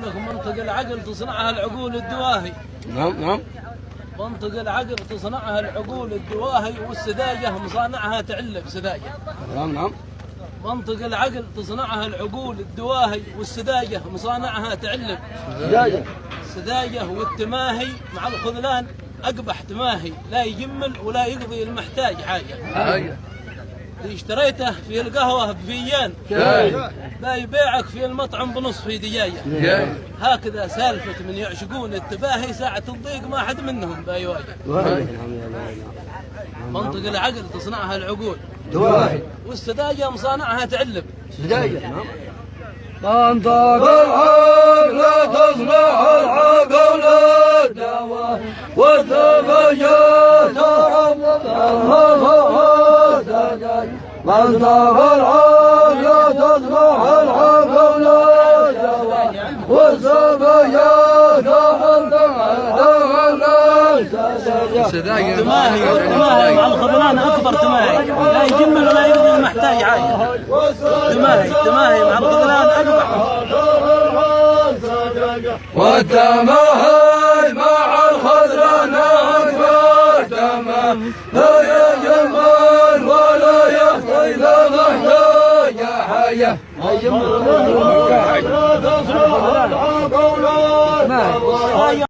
عندك منطق العقل تصنعها العقول الدواهي. نعم. منطق العقل تصنعها العقول الدواهي، والسذاجة مصانعها تعل بسذاجة. نعم. منطق العقل تصنعها العقول الدواهي، والسذاجة مصانعها تعل سذاجة. والتماهي مع الخذلان أقبح تماهي، لا يجمل ولا يقضي المحتاج حاجة. اللي اشتريته في القهوة بفيان لا يبيعك في المطعم بنصف دجاجة. هكذا سالفة من يعشقون التباهي، ساعة الضيق ما حد منهم بايواجه. منطق العقل تصنعها العقول دواهي، والسذاجة مصانعها تعلب سذاجة. منطق العقل تصنع العقول الدواهي، والسذاجة منطق العقل تصنع العقول الدواهي، والسذاجة تماهي مع الخذلان أكبر تماهي، لا يجمل ولا يقضي المحتاج حاجة. تماهي مع الخذلان أكبر.